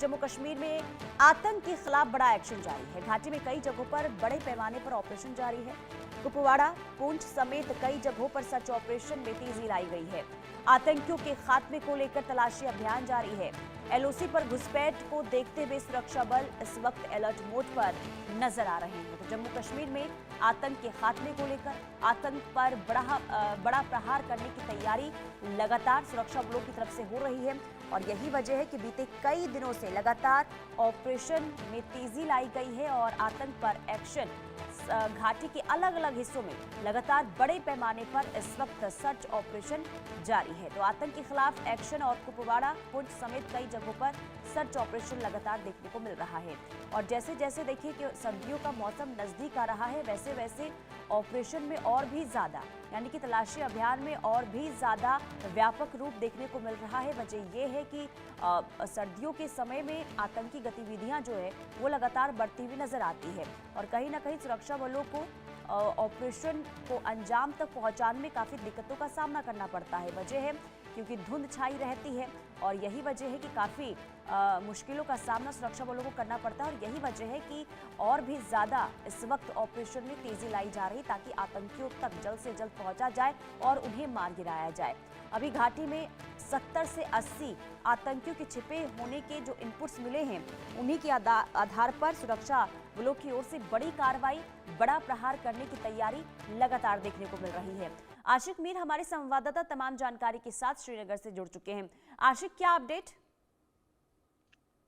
जम्मू कश्मीर में आतंक के खिलाफ बड़ा एक्शन जारी है। घाटी में कई जगहों पर बड़े पैमाने पर ऑपरेशन जारी है। कुपवाड़ा, पुंछ समेत कई जगहों पर सर्च ऑपरेशन में तेजी लाई गई है। आतंकियों के खात्मे को लेकर तलाशी अभियान जारी है। एलओसी पर घुसपैठ को देखते हुए सुरक्षा बल इस वक्त अलर्ट मोड पर नजर आ रहे हैं। तो जम्मू कश्मीर में आतंक के खात्मे को लेकर आतंक पर बड़ा प्रहार करने की तैयारी लगातार सुरक्षा बलों की तरफ से हो रही है और यही वजह है कि बीते कई दिनों से लगातार ऑपरेशन में तेजी लाई गई है और आतंक पर एक्शन घाटी के अलग अलग हिस्सों में लगातार बड़े पैमाने पर इस वक्त सर्च ऑपरेशन जारी है। तो आतंक के खिलाफ एक्शन और कुपवाड़ा, पुंछ समेत कई जगहों पर सर्च ऑपरेशन लगातार देखने को मिल रहा है। और जैसे जैसे देखिए कि सर्दियों का मौसम नजदीक आ रहा है, वैसे वैसे ऑपरेशन में और भी ज्यादा यानी कि तलाशी अभियान में और भी ज्यादा व्यापक रूप देखने को मिल रहा है। वजह यह है कि सर्दियों के समय में आतंकी गतिविधियां जो है वो लगातार बढ़ती हुई नजर आती है और कहीं ना कहीं सुरक्षा बलों को ऑपरेशन को अंजाम तक पहुंचाने में काफ़ी दिक्कतों का सामना करना पड़ता है। वजह है क्योंकि धुंध छाई रहती है और यही वजह है कि काफ़ी मुश्किलों का सामना सुरक्षा बलों को करना पड़ता है और यही वजह है कि और भी ज़्यादा इस वक्त ऑपरेशन में तेज़ी लाई जा रही ताकि आतंकियों तक जल्द से जल्द पहुंचा जाए और उन्हें मार गिराया जाए। अभी घाटी में 70 से 80 आतंकियों के छिपे होने के जो इनपुट्स मिले हैं, उन्हीं के आधार पर सुरक्षा बलों की ओर से बड़ी कार्रवाई, बड़ा प्रहार करने की तैयारी लगातार देखने को मिल रही है। आशिक मीर हमारे संवाददाता तमाम जानकारी के साथ श्रीनगर से जुड़ चुके हैं। आशिक, क्या अपडेट?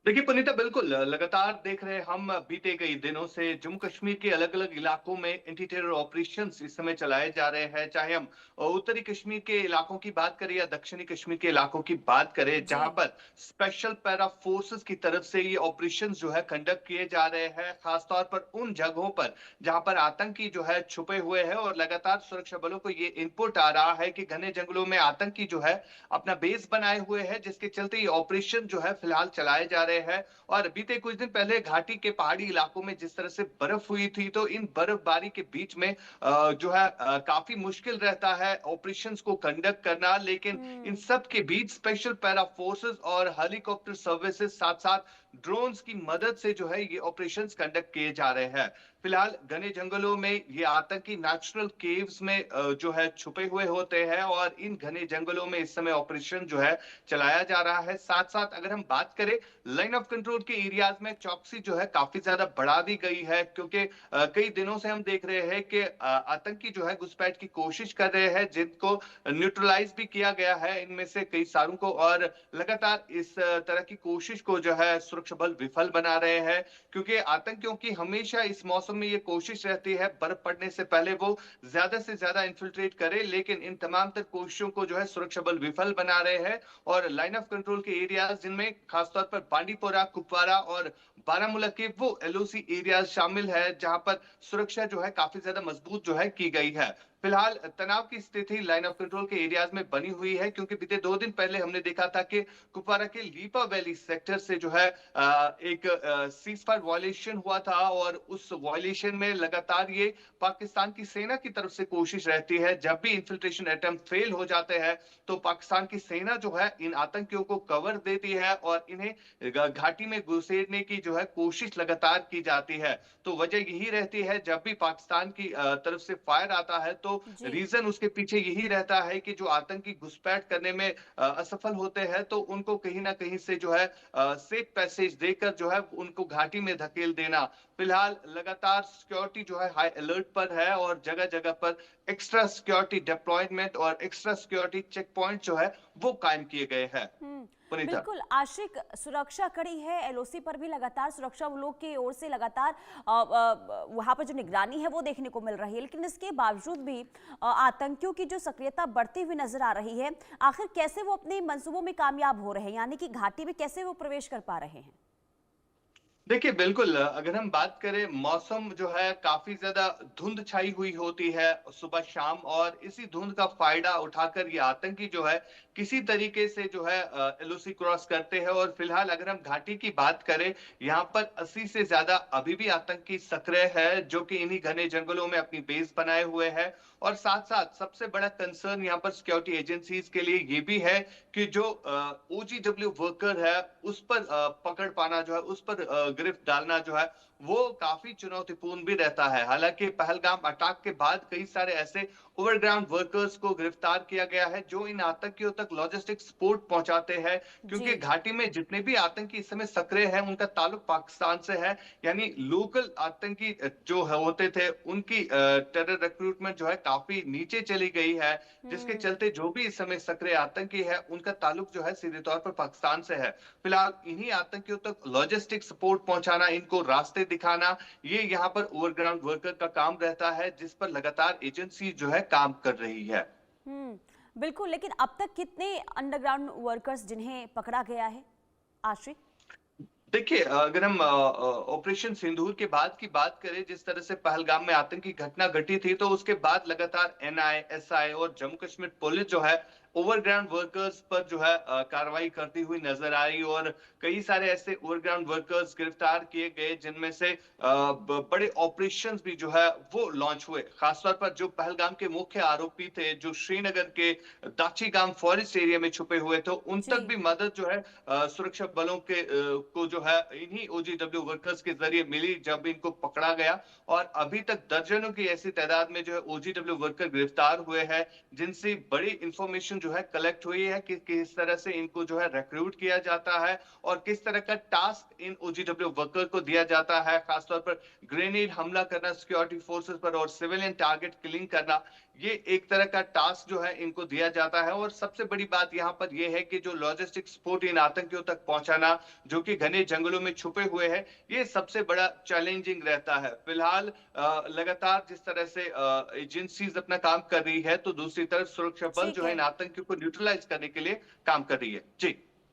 देखिए पुनीता, बिल्कुल लगातार देख रहे हम बीते कई दिनों से जम्मू कश्मीर के अलग अलग इलाकों में एंटी टेरर ऑपरेशंस इस समय चलाए जा रहे हैं। चाहे हम उत्तरी कश्मीर के इलाकों की बात करें या दक्षिणी कश्मीर के इलाकों की बात करें, जी। जहां पर स्पेशल पैरा फोर्सेस की तरफ से ये ऑपरेशंस जो है कंडक्ट किए जा रहे हैं, खासतौर पर उन जगहों पर जहां पर आतंकी जो है छुपे हुए हैं और लगातार सुरक्षा बलों को ये इनपुट आ रहा है कि घने जंगलों में आतंकी जो है अपना बेस बनाए हुए हैं, जिसके चलते ये ऑपरेशन जो है फिलहाल चलाए जा रहे हैं। और बीते कुछ दिन पहले घाटी के पहाड़ी इलाकों में जिस तरह से बर्फ हुई थी, तो इन बर्फबारी के बीच में जो है काफी मुश्किल रहता है ऑपरेशंस को कंडक्ट करना। लेकिन इन सब के बीच स्पेशल पैरा फोर्सेस और हेलीकॉप्टर सर्विसेज साथ साथ ड्रोन्स की मदद से जो है ये ऑपरेशंस कंडक्ट किए जा रहे हैं। फिलहाल घने जंगलों में ये आतंकी नेचुरल केव्स में जो है छुपे हुए होते हैं और इन घने जंगलों में इस समय ऑपरेशन जो है चलाया जा रहा है। साथ साथ अगर हम बात करें लाइन ऑफ कंट्रोल के एरियाज में चौकसी जो है काफी ज्यादा बढ़ा दी गई है, क्योंकि कई दिनों से हम देख रहे हैं कि आतंकी जो है घुसपैठ की कोशिश कर रहे हैं, जिनको न्यूट्रलाइज भी किया गया है इनमें से कई सारों को। और लगातार इस तरह की कोशिश को जो है सुरक्षा बल विफल बना रहे हैं, क्योंकि आतंकियों की हमेशा इस मौसम में ये कोशिश रहती है बर्फ पड़ने से पहले वो ज्यादा से ज्यादा इन्फिल्ट्रेट करे। लेकिन इन तमाम तर कोशिशों को जो है सुरक्षा बल विफल बना रहे हैं और लाइन ऑफ कंट्रोल के एरियाज जिनमें खासतौर पर बांडीपोरा, कुपवाड़ा और बारामूला के वो एलओसी एरियाज शामिल है, जहां पर सुरक्षा जो है काफी ज्यादा मजबूत जो है की गई है। फिलहाल तनाव की स्थिति लाइन ऑफ कंट्रोल के एरियाज में बनी हुई है, क्योंकि बीते 2 दिन पहले हमने देखा था कि कुपवाड़ा के लीपा वैली सेक्टर से जो है एक सीज फायर वायलेशन हुआ था और उस वायलेशन में लगातार ये पाकिस्तान की सेना की तरफ से कोशिश रहती है। जब भी इंफिल्ट्रेशन अटेम्प्ट फेल हो जाते हैं तो पाकिस्तान की सेना जो है इन आतंकियों को कवर देती है और इन्हें घाटी में घुसेड़ने की जो है कोशिश लगातार की जाती है। तो वजह यही रहती है, जब भी पाकिस्तान की तरफ से फायर आता है तो जी। रीजन उसके पीछे यही रहता है कि जो आतंकी घुसपैठ करने में असफल होते हैं तो उनको कहीं ना कहीं से जो है सेफ पैसेज देकर जो है उनको घाटी में धकेल देना। फिलहाल लगातार सिक्योरिटी जो है हाई अलर्ट पर है और जगह जगह पर एक्स्ट्रा सिक्योरिटी डिप्लॉयमेंट और एक्स्ट्रा सिक्योरिटी चेक पॉइंट जो है वो कायम किए गए हैं। पुनीता, बिल्कुल आशिक, सुरक्षा कड़ी है। एलओसी पर भी लगातार सुरक्षा बलों की ओर से लगातार वहां पर जो निगरानी है वो देखने को मिल रही है, लेकिन इसके बावजूद भी आतंकियों की जो सक्रियता बढ़ती हुई नजर आ रही है। आखिर कैसे वो अपने मंसूबों में कामयाब हो रहे हैं, यानी कि घाटी में कैसे वो प्रवेश कर पा रहे हैं? देखिए, बिल्कुल अगर हम बात करें मौसम जो है काफ़ी ज़्यादा धुंध छाई हुई होती है सुबह-शाम और इसी धुंध का फ़ायदा उठाकर ये आतंकी जो है किसी तरीके से जो है एलओसी क्रॉस करते हैं और फ़िलहाल अगर हम घाटी की बात करें, यहाँ पर 80 से ज़्यादा अभी भी आतंकी सक्रिय है, जो कि इन्हीं घने जंगलों में अपनी बेस बनाए हुए हैं और साथ-साथ सबसे बड़ा कंसर्न यहाँ पर सिक्योरिटी एजेंसीज़ के लिए ये भी है कि जो ओजीडब्ल्यू वर्कर है, उस पर पकड़ पाना जो है, उस पर गिरफ्त डालना जो है, वो काफ़ी चुनौतीपूर्ण भी रहता है। हालाँकि पहलगाम अटैक के बाद कई सारे ऐसे ओवरग्राउंड वर्कर्स को गिरफ्तार किया गया है, जो इन आतंकियों तक लॉजिस्टिक सपोर्ट पहुँचाते हैं, जी। क्योंकि घाटी में जितने भी आतंकी इस समय सक्रिय हैं, उनका ताल्लुक पाकिस्तान से है। यानी लोकल आतंकी जो है होते थे, उनकी टेरर रिक्रूटमेंट जो है काफ़ी नीचे चली गई है, जिसके हुँ। चलते जो भी इस समय सक्रिय आतंकी है, उनका ताल्लुक जो है सीधे तौर पर पाकिस्तान से है। फिलहाल इन्हीं आतंकियों तक लॉजिस्टिक सपोर्ट पहुंचाना, इनको रास्ते दिखाना, ये यहाँ पर ओवरग्राउंड वर्कर का काम रहता है, जिस पर लगातार एजेंसी जो है काम कर रही है। हुँ। बिल्कुल, लेकिन अब तक कितने अंडरग्राउंड वर्कर्स जिन्हें पकड़ा गया है? आश्रित? देखिए, अगर हम ऑपरेशन सिंदूर के बाद की बात करें, जिस तरह से पहलगाम में आतंकी घटना घटी थी, तो उसके बाद लगातार एनआई, एसआई और जम्मू कश्मीर पुलिस जो है, ओवरग्राउंड वर्कर्स पर जो है कार्रवाई करती हुई नजर आई और कई सारे ऐसे ओवरग्राउंड वर्कर्स गिरफ्तार किए गए, जिनमें से बड़े ऑपरेशंस भी जो है वो लॉन्च हुए। खासतौर पर जो पहलगाम के मुख्य आरोपी थे, जो श्रीनगर के दाची गांव फॉरेस्ट एरिया में छुपे हुए थे, उन जी। तक भी मदद जो है सुरक्षा बलों के को जो है इन्हीं ओजीडब्ल्यू वर्कर्स के जरिए मिली जब इनको पकड़ा गया और अभी तक दर्जनों की ऐसी तादाद में जो है ओजीडब्ल्यू वर्कर गिरफ्तार हुए हैं, जिनसे बड़ी इंफॉर्मेशन जो है कलेक्ट हुई है कि किस तरह से इनको जो है रिक्रूट किया जाता है और किस तरह का टास्क इन ओजीडब्ल्यू वर्कर को दिया जाता है, खासतौर पर ग्रेनेड हमला करना सिक्योरिटी फोर्सेस पर और सिविलियन टारगेट किलिंग करना। ये एक तरह का टास्क जो है इनको दिया जाता है और सबसे बड़ी बात यहाँ पर यह है कि जो लॉजिस्टिक सपोर्ट इन आतंकियों तक पहुंचाना, जो कि घने जंगलों में छुपे हुए हैं, ये सबसे बड़ा चैलेंजिंग रहता है। फिलहाल लगातार जिस तरह से एजेंसीज अपना काम कर रही है, तो दूसरी तरफ सुरक्षा बल ठीक जो है है। इन आतंकियों को न्यूट्रलाइज करने के लिए काम कर रही है। जी।